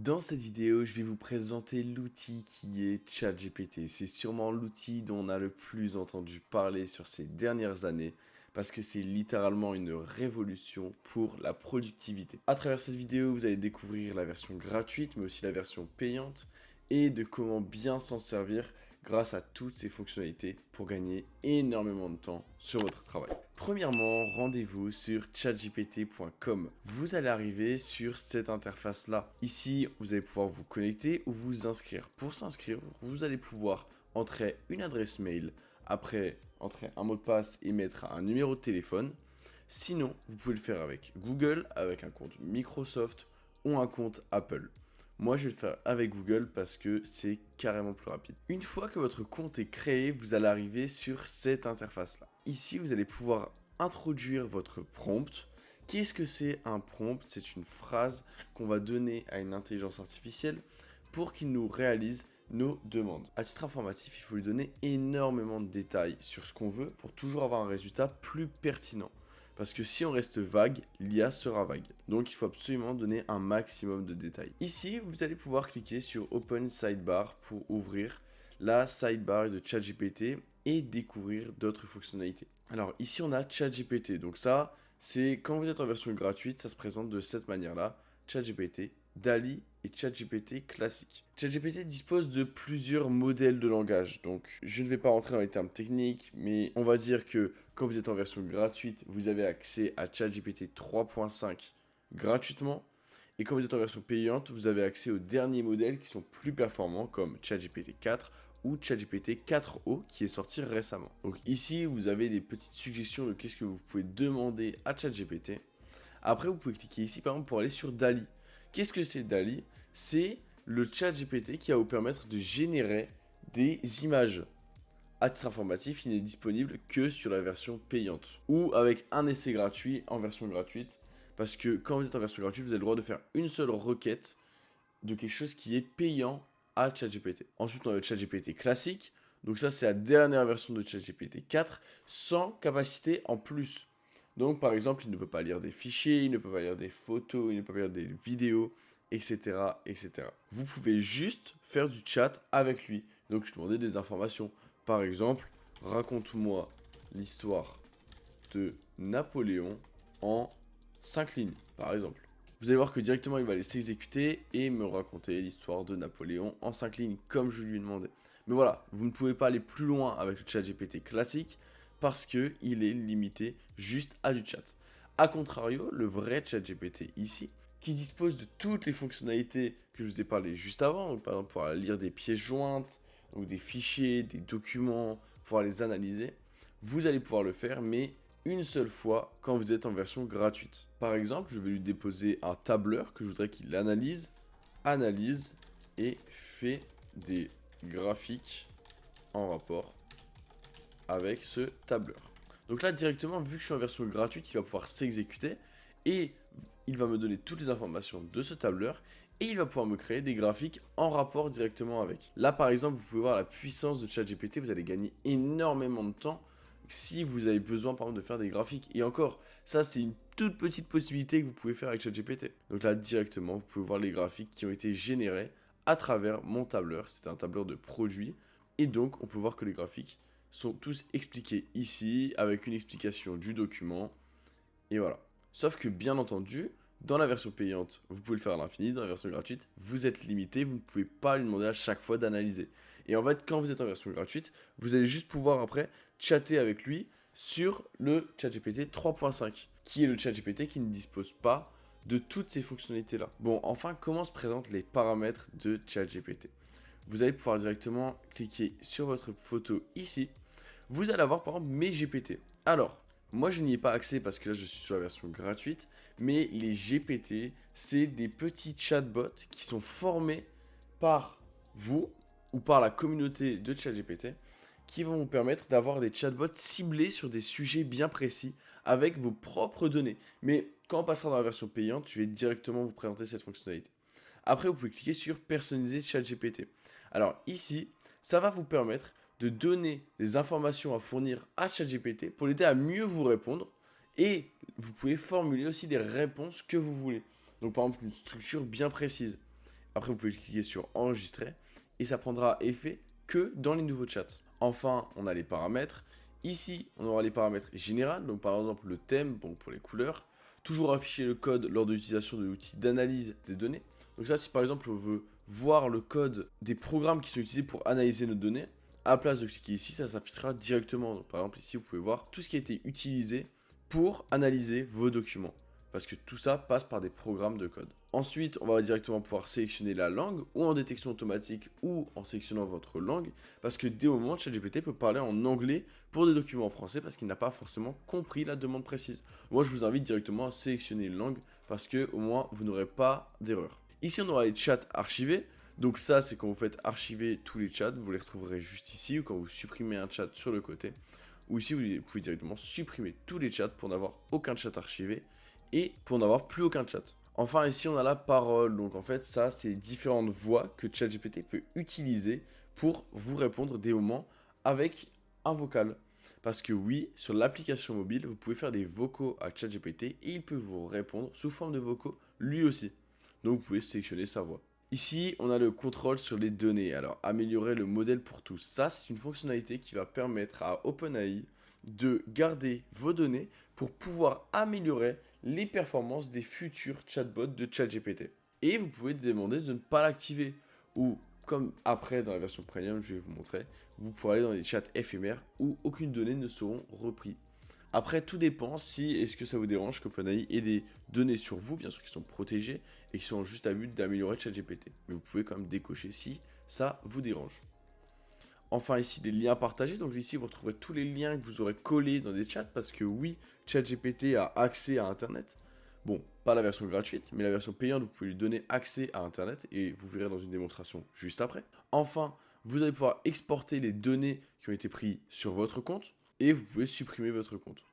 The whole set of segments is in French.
Dans cette vidéo, je vais vous présenter l'outil qui est ChatGPT. C'est sûrement l'outil dont on a le plus entendu parler sur ces dernières années parce que c'est littéralement une révolution pour la productivité. À travers cette vidéo, vous allez découvrir la version gratuite mais aussi la version payante et de comment bien s'en servir grâce à toutes ces fonctionnalités pour gagner énormément de temps sur votre travail. Premièrement, rendez-vous sur chatgpt.com. Vous allez arriver sur cette interface-là. Ici, vous allez pouvoir vous connecter ou vous inscrire. Pour s'inscrire, vous allez pouvoir entrer une adresse mail, après entrer un mot de passe et mettre un numéro de téléphone. Sinon, vous pouvez le faire avec Google, avec un compte Microsoft ou un compte Apple. Moi, je vais le faire avec Google parce que c'est carrément plus rapide. Une fois que votre compte est créé, vous allez arriver sur cette interface-là. Ici, vous allez pouvoir introduire votre prompt. Qu'est-ce que c'est un prompt? C'est une phrase qu'on va donner à une intelligence artificielle pour qu'il nous réalise nos demandes. À titre informatif, il faut lui donner énormément de détails sur ce qu'on veut pour toujours avoir un résultat plus pertinent. Parce que si on reste vague, l'IA sera vague. Donc il faut absolument donner un maximum de détails. Ici, vous allez pouvoir cliquer sur Open Sidebar pour ouvrir la sidebar de ChatGPT et découvrir d'autres fonctionnalités. Alors ici, on a ChatGPT. Donc ça, c'est quand vous êtes en version gratuite, ça se présente de cette manière-là. ChatGPT, DALL-E et ChatGPT classique. ChatGPT dispose de plusieurs modèles de langage, donc je ne vais pas rentrer dans les termes techniques, mais on va dire que quand vous êtes en version gratuite, vous avez accès à ChatGPT 3.5 gratuitement, et quand vous êtes en version payante, vous avez accès aux derniers modèles qui sont plus performants, comme ChatGPT 4 ou ChatGPT 4o qui est sorti récemment. Donc ici, vous avez des petites suggestions de qu'est-ce que vous pouvez demander à ChatGPT. Après, vous pouvez cliquer ici par exemple pour aller sur DALL-E. Qu'est-ce que c'est DALL-E? C'est le chat GPT qui va vous permettre de générer des images. À titre informatif, il n'est disponible que sur la version payante ou avec un essai gratuit en version gratuite. Parce que quand vous êtes en version gratuite, vous avez le droit de faire une seule requête de quelque chose qui est payant à ChatGPT. Ensuite, on a le ChatGPT classique. Donc ça, c'est la dernière version de ChatGPT 4 sans capacité en plus. Donc par exemple, il ne peut pas lire des fichiers, il ne peut pas lire des photos, il ne peut pas lire des vidéos, etc., etc. Vous pouvez juste faire du chat avec lui. Donc je demandais des informations. Par exemple, raconte-moi l'histoire de Napoléon en 5 lignes, par exemple. Vous allez voir que directement il va aller s'exécuter et me raconter l'histoire de Napoléon en 5 lignes comme je lui ai demandé. Mais voilà, vous ne pouvez pas aller plus loin avec le chat GPT classique parce qu'il est limité juste à du chat. A contrario, le vrai chat GPT ici, qui dispose de toutes les fonctionnalités que je vous ai parlé juste avant, donc par exemple pouvoir lire des pièces jointes, donc des fichiers, des documents, pouvoir les analyser, vous allez pouvoir le faire, mais une seule fois quand vous êtes en version gratuite. Par exemple, je vais lui déposer un tableur que je voudrais qu'il analyse et fait des graphiques en rapport avec ce tableur. Donc là, directement, vu que je suis en version gratuite, il va pouvoir s'exécuter et il va me donner toutes les informations de ce tableur et il va pouvoir me créer des graphiques en rapport directement avec. Là, par exemple, vous pouvez voir la puissance de ChatGPT, vous allez gagner énormément de temps si vous avez besoin, par exemple, de faire des graphiques. Et encore, ça, c'est une toute petite possibilité que vous pouvez faire avec ChatGPT. Donc là, directement, vous pouvez voir les graphiques qui ont été générés à travers mon tableur. C'est un tableur de produits. Et donc, on peut voir que les graphiques sont tous expliqués ici, avec une explication du document. Et voilà. Sauf que, bien entendu, dans la version payante, vous pouvez le faire à l'infini. Dans la version gratuite, vous êtes limité. Vous ne pouvez pas lui demander à chaque fois d'analyser. Et en fait, quand vous êtes en version gratuite, vous allez juste pouvoir après chatter avec lui sur le ChatGPT 3.5, qui est le ChatGPT qui ne dispose pas de toutes ces fonctionnalités-là. Bon, enfin, comment se présentent les paramètres de ChatGPT? Vous allez pouvoir directement cliquer sur votre photo ici. Vous allez avoir par exemple mes GPT. Alors, moi je n'y ai pas accès parce que là je suis sur la version gratuite, mais les GPT, c'est des petits chatbots qui sont formés par vous ou par la communauté de ChatGPT qui vont vous permettre d'avoir des chatbots ciblés sur des sujets bien précis avec vos propres données. Mais quand on passera dans la version payante, je vais directement vous présenter cette fonctionnalité. Après, vous pouvez cliquer sur personnaliser ChatGPT. Alors ici, ça va vous permettre de donner des informations à fournir à ChatGPT pour l'aider à mieux vous répondre et vous pouvez formuler aussi des réponses que vous voulez. Donc par exemple une structure bien précise. Après, vous pouvez cliquer sur enregistrer et ça prendra effet que dans les nouveaux chats. Enfin, on a les paramètres. Ici, on aura les paramètres généraux, donc par exemple le thème, bon, pour les couleurs. Toujours afficher le code lors de l'utilisation de l'outil d'analyse des données. Donc ça, si par exemple on veut voir le code des programmes qui sont utilisés pour analyser nos données, à la place de cliquer ici, ça s'affichera directement. Donc, par exemple ici, vous pouvez voir tout ce qui a été utilisé pour analyser vos documents. Parce que tout ça passe par des programmes de code. Ensuite, on va directement pouvoir sélectionner la langue, ou en détection automatique, ou en sélectionnant votre langue, parce que dès au moment, ChatGPT peut parler en anglais pour des documents en français, parce qu'il n'a pas forcément compris la demande précise. Moi, je vous invite directement à sélectionner une langue, parce que au moins, vous n'aurez pas d'erreur. Ici, on aura les chats archivés. Donc ça, c'est quand vous faites archiver tous les chats, vous les retrouverez juste ici, ou quand vous supprimez un chat sur le côté. Ou ici, vous pouvez directement supprimer tous les chats pour n'avoir aucun chat archivé, et pour n'avoir plus aucun chat. Enfin, ici, on a la parole. Donc, en fait, ça, c'est différentes voix que ChatGPT peut utiliser pour vous répondre des moments avec un vocal. Parce que oui, sur l'application mobile, vous pouvez faire des vocaux à ChatGPT et il peut vous répondre sous forme de vocaux lui aussi. Donc, vous pouvez sélectionner sa voix. Ici, on a le contrôle sur les données. Alors, améliorer le modèle pour tous. Ça, c'est une fonctionnalité qui va permettre à OpenAI de garder vos données pour pouvoir améliorer les performances des futurs chatbots de ChatGPT. Et vous pouvez demander de ne pas l'activer. Ou, comme après dans la version premium, je vais vous montrer, vous pourrez aller dans les chats éphémères où aucune donnée ne seront reprises. Après, tout dépend si est-ce que ça vous dérange qu'OpenAI ait des données sur vous, bien sûr qui sont protégées et qui sont juste à but d'améliorer ChatGPT. Mais vous pouvez quand même décocher si ça vous dérange. Enfin ici, les liens partagés. Donc ici, vous retrouverez tous les liens que vous aurez collés dans des chats parce que oui, ChatGPT a accès à Internet. Bon, pas la version gratuite, mais la version payante, vous pouvez lui donner accès à Internet et vous verrez dans une démonstration juste après. Enfin, vous allez pouvoir exporter les données qui ont été prises sur votre compte et vous pouvez supprimer votre compte.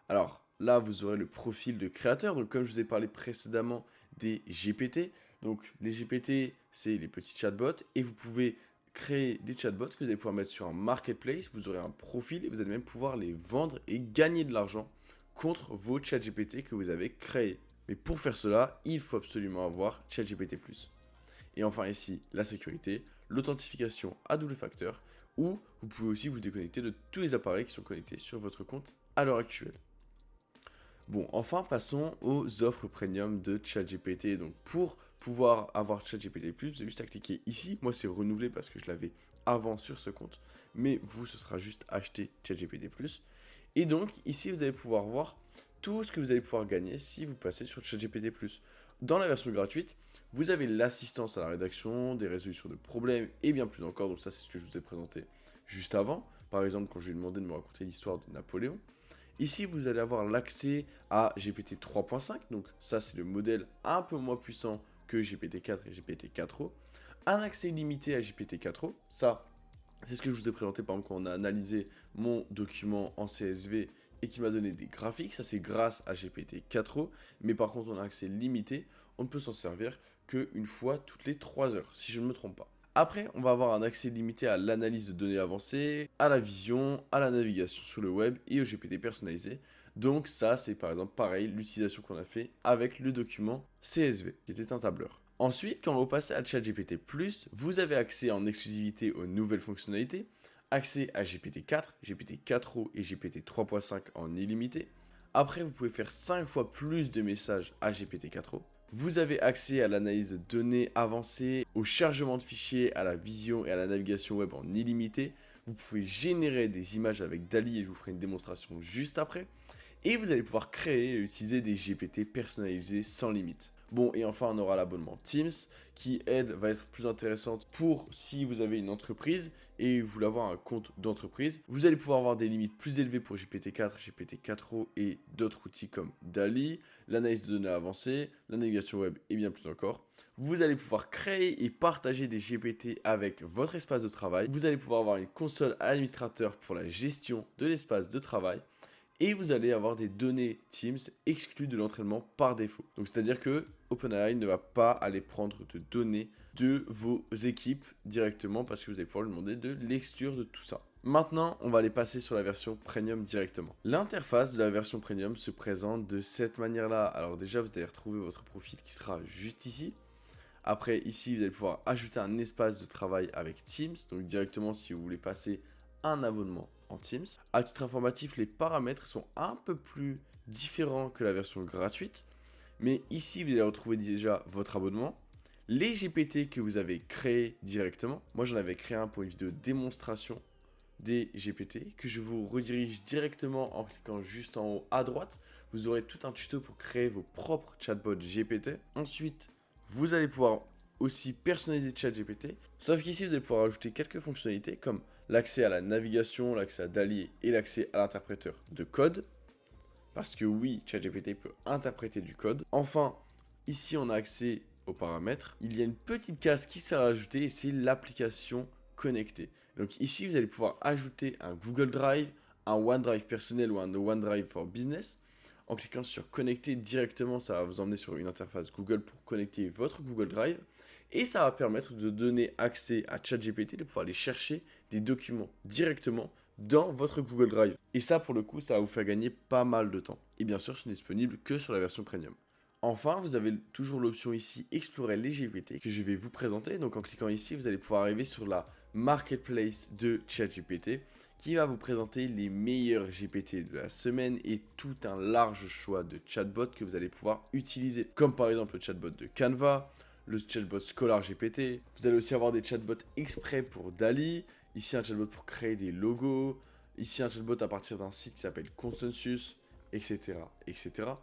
Alors là, vous aurez le profil de créateur. Donc comme je vous ai parlé précédemment des GPT, donc les GPT, c'est les petits chatbots et vous pouvez créer des chatbots que vous allez pouvoir mettre sur un marketplace. Vous aurez un profil et vous allez même pouvoir les vendre et gagner de l'argent contre vos ChatGPT que vous avez créés. Mais pour faire cela, il faut absolument avoir ChatGPT+. Et enfin ici, la sécurité, l'authentification à double facteur, où vous pouvez aussi vous déconnecter de tous les appareils qui sont connectés sur votre compte à l'heure actuelle. Bon, enfin, passons aux offres premium de ChatGPT. Donc, pour pouvoir avoir ChatGPT+, vous avez juste à cliquer ici. Moi, c'est renouvelé parce que je l'avais avant sur ce compte. Mais vous, ce sera juste acheter ChatGPT+. Et donc, ici, vous allez pouvoir voir tout ce que vous allez pouvoir gagner si vous passez sur ChatGPT+. Dans la version gratuite, vous avez l'assistance à la rédaction, des résolutions de problèmes et bien plus encore. Donc ça, c'est ce que je vous ai présenté juste avant. Par exemple, quand je lui ai demandé de me raconter l'histoire de Napoléon. Ici, vous allez avoir l'accès à GPT 3.5. Donc ça, c'est le modèle un peu moins puissant que GPT-4 et GPT-4o. Un accès limité à GPT-4o. Ça, c'est ce que je vous ai présenté par exemple quand on a analysé mon document en CSV et qui m'a donné des graphiques. Ça, c'est grâce à GPT-4o. Mais par contre, on a un accès limité. On ne peut s'en servir qu'une fois toutes les 3 heures, si je ne me trompe pas. Après, on va avoir un accès limité à l'analyse de données avancées, à la vision, à la navigation sur le web et au GPT personnalisé. Donc ça, c'est par exemple pareil, l'utilisation qu'on a fait avec le document CSV, qui était un tableur. Ensuite, quand vous passez à ChatGPT+, vous avez accès en exclusivité aux nouvelles fonctionnalités, accès à GPT-4, GPT-4o et GPT 3.5 en illimité. Après, vous pouvez faire 5 fois plus de messages à GPT-4o. Vous avez accès à l'analyse de données avancée, au chargement de fichiers, à la vision et à la navigation web en illimité. Vous pouvez générer des images avec DALL-E et je vous ferai une démonstration juste après. Et vous allez pouvoir créer et utiliser des GPT personnalisés sans limite. Bon, et enfin, on aura l'abonnement Teams qui, va être plus intéressante pour si vous avez une entreprise et vous voulez avoir un compte d'entreprise. Vous allez pouvoir avoir des limites plus élevées pour GPT-4, GPT-4o et d'autres outils comme DALL-E, l'analyse de données avancée, la navigation web et bien plus encore. Vous allez pouvoir créer et partager des GPT avec votre espace de travail. Vous allez pouvoir avoir une console administrateur pour la gestion de l'espace de travail. Et vous allez avoir des données Teams exclues de l'entraînement par défaut. Donc c'est-à-dire que OpenAI ne va pas aller prendre de données de vos équipes directement parce que vous allez pouvoir lui demander de l'exclure de tout ça. Maintenant, on va aller passer sur la version Premium directement. L'interface de la version Premium se présente de cette manière-là. Alors déjà, vous allez retrouver votre profil qui sera juste ici. Après, ici, vous allez pouvoir ajouter un espace de travail avec Teams. Donc directement, si vous voulez passer un abonnement en Teams. À titre informatif, les paramètres sont un peu plus différents que la version gratuite. Mais ici, vous allez retrouver déjà votre abonnement. Les GPT que vous avez créés directement. Moi, j'en avais créé un pour une vidéo démonstration des GPT que je vous redirige directement en cliquant juste en haut à droite. Vous aurez tout un tuto pour créer vos propres chatbots GPT. Ensuite, vous allez pouvoir aussi personnaliser ChatGPT. Sauf qu'ici, vous allez pouvoir ajouter quelques fonctionnalités comme l'accès à la navigation, l'accès à DALL-E et l'accès à l'interpréteur de code. Parce que oui, ChatGPT peut interpréter du code. Enfin, ici, on a accès aux paramètres. Il y a une petite case qui sert à ajouter et c'est l'application connectée. Donc ici, vous allez pouvoir ajouter un Google Drive, un OneDrive personnel ou un OneDrive for Business. En cliquant sur connecter directement, ça va vous emmener sur une interface Google pour connecter votre Google Drive. Et ça va permettre de donner accès à ChatGPT, de pouvoir aller chercher des documents directement dans votre Google Drive. Et ça, pour le coup, ça va vous faire gagner pas mal de temps. Et bien sûr, ce n'est disponible que sur la version premium. Enfin, vous avez toujours l'option ici Explorer les GPT que je vais vous présenter. Donc en cliquant ici, vous allez pouvoir arriver sur la marketplace de ChatGPT qui va vous présenter les meilleurs GPT de la semaine et tout un large choix de chatbots que vous allez pouvoir utiliser. Comme par exemple le chatbot de Canva, le chatbot Scholar GPT. Vous allez aussi avoir des chatbots exprès pour DALL-E. Ici un chatbot pour créer des logos. Ici un chatbot à partir d'un site qui s'appelle Consensus, etc., etc.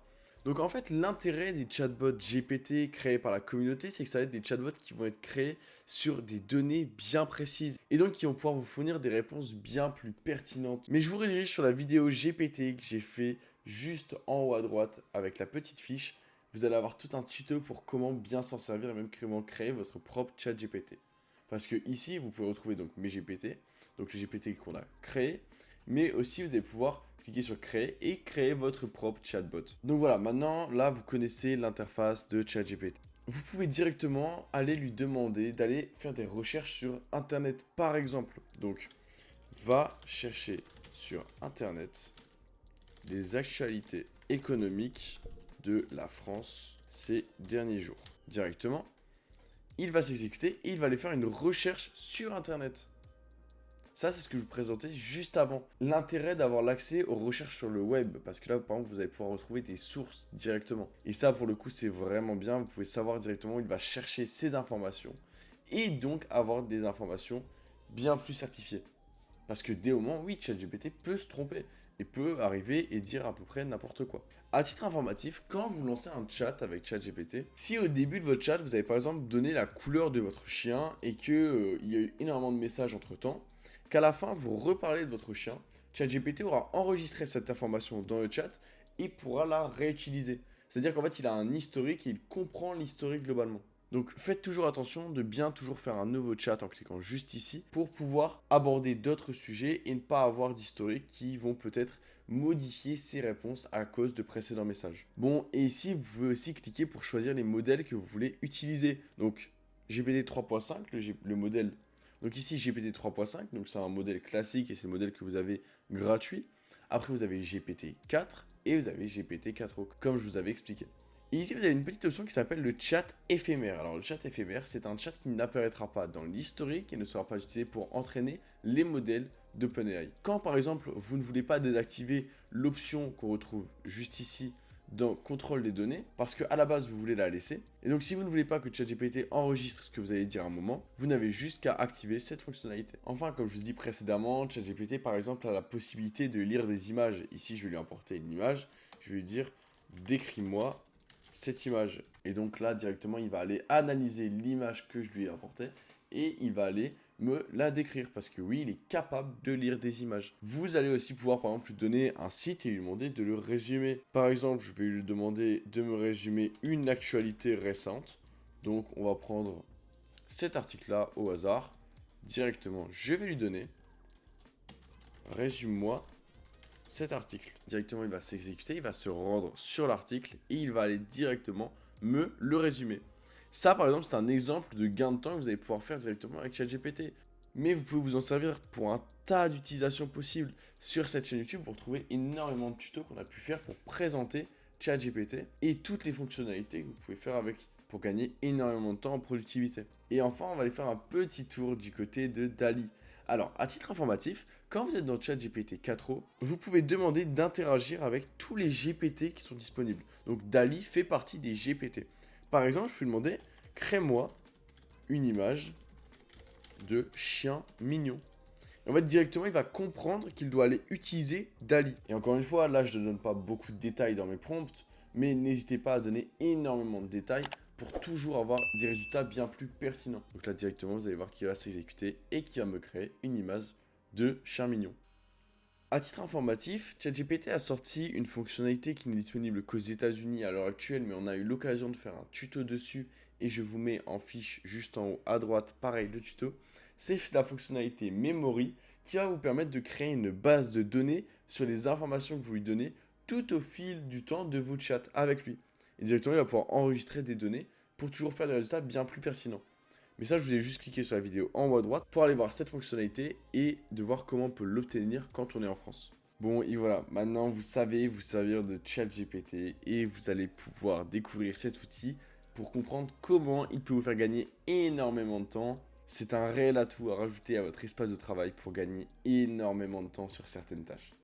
Donc en fait, l'intérêt des chatbots GPT créés par la communauté, c'est que ça va être des chatbots qui vont être créés sur des données bien précises et donc qui vont pouvoir vous fournir des réponses bien plus pertinentes. Mais je vous redirige sur la vidéo GPT que j'ai fait juste en haut à droite avec la petite fiche. Vous allez avoir tout un tuto pour comment bien s'en servir et même comment créer votre propre chat GPT. Parce que ici, vous pouvez retrouver donc mes GPT, donc les GPT qu'on a créés, mais aussi vous allez pouvoir cliquer sur créer et créer votre propre chatbot. Donc voilà, maintenant là vous connaissez l'interface de ChatGPT. Vous pouvez directement aller lui demander d'aller faire des recherches sur internet par exemple. Donc va chercher sur internet les actualités économiques de la France ces derniers jours. Directement, il va s'exécuter et il va aller faire une recherche sur internet. Ça, c'est ce que je vous présentais juste avant. L'intérêt d'avoir l'accès aux recherches sur le web. Parce que là, par exemple, vous allez pouvoir retrouver des sources directement. Et ça, pour le coup, c'est vraiment bien. Vous pouvez savoir directement où il va chercher ces informations. Et donc, avoir des informations bien plus certifiées. Parce que dès au moment, oui, ChatGPT peut se tromper. Et peut arriver et dire à peu près n'importe quoi. À titre informatif, quand vous lancez un chat avec ChatGPT, si au début de votre chat, vous avez par exemple donné la couleur de votre chien et qu'il y a eu énormément de messages entre temps, qu'à la fin, vous reparlez de votre chien, ChatGPT aura enregistré cette information dans le chat et pourra la réutiliser. C'est-à-dire qu'en fait, il a un historique et il comprend l'historique globalement. Donc faites toujours attention de bien toujours faire un nouveau chat en cliquant juste ici pour pouvoir aborder d'autres sujets et ne pas avoir d'historique qui vont peut-être modifier ces réponses à cause de précédents messages. Bon, et ici, vous pouvez aussi cliquer pour choisir les modèles que vous voulez utiliser. Donc GPT 3.5, le modèle. Donc ici GPT 3.5, donc c'est un modèle classique et c'est le modèle que vous avez gratuit. Après vous avez GPT 4 et vous avez GPT 4o, comme je vous avais expliqué. Et ici vous avez une petite option qui s'appelle le chat éphémère. Alors le chat éphémère, c'est un chat qui n'apparaîtra pas dans l'historique et ne sera pas utilisé pour entraîner les modèles d'OpenAI. Quand par exemple vous ne voulez pas désactiver l'option qu'on retrouve juste ici dans contrôle des données, parce qu'à la base vous voulez la laisser. Et donc si vous ne voulez pas que ChatGPT enregistre ce que vous allez dire à un moment, vous n'avez juste qu'à activer cette fonctionnalité. Enfin, comme je vous dis précédemment, ChatGPT par exemple a la possibilité de lire des images. Ici je vais lui importer une image, je vais lui dire décris-moi cette image. Et donc là directement il va aller analyser l'image que je lui ai importée et il va aller me la décrire parce que oui, il est capable de lire des images. Vous allez aussi pouvoir par exemple lui donner un site et lui demander de le résumer. Par exemple, je vais lui demander de me résumer une actualité récente. Donc on va prendre cet article-là au hasard. Directement, je vais lui donner résume-moi cet article. Directement, il va s'exécuter, il va se rendre sur l'article et il va aller directement me le résumer. Ça, par exemple, c'est un exemple de gain de temps que vous allez pouvoir faire directement avec ChatGPT. Mais vous pouvez vous en servir pour un tas d'utilisations possibles. Sur cette chaîne YouTube, vous retrouvez énormément de tutos qu'on a pu faire pour présenter ChatGPT et toutes les fonctionnalités que vous pouvez faire avec pour gagner énormément de temps en productivité. Et enfin, on va aller faire un petit tour du côté de DALL-E. Alors, à titre informatif, quand vous êtes dans ChatGPT 4o, vous pouvez demander d'interagir avec tous les GPT qui sont disponibles. Donc DALL-E fait partie des GPT. Par exemple, je peux lui demander, crée-moi une image de chien mignon. En fait, directement, il va comprendre qu'il doit aller utiliser DALL-E. Et encore une fois, là, je ne donne pas beaucoup de détails dans mes prompts, mais n'hésitez pas à donner énormément de détails pour toujours avoir des résultats bien plus pertinents. Donc là, directement, vous allez voir qu'il va s'exécuter et qu'il va me créer une image de chien mignon. À titre informatif, ChatGPT a sorti une fonctionnalité qui n'est disponible qu'aux États-Unis à l'heure actuelle, mais on a eu l'occasion de faire un tuto dessus et je vous mets en fiche juste en haut à droite, pareil, le tuto. C'est la fonctionnalité Memory qui va vous permettre de créer une base de données sur les informations que vous lui donnez tout au fil du temps de vos chats avec lui. Et directement, il va pouvoir enregistrer des données pour toujours faire des résultats bien plus pertinents. Mais ça, je vous ai juste cliqué sur la vidéo en haut à droite pour aller voir cette fonctionnalité et de voir comment on peut l'obtenir quand on est en France. Bon, et voilà, maintenant vous savez vous servir de ChatGPT et vous allez pouvoir découvrir cet outil pour comprendre comment il peut vous faire gagner énormément de temps. C'est un réel atout à rajouter à votre espace de travail pour gagner énormément de temps sur certaines tâches.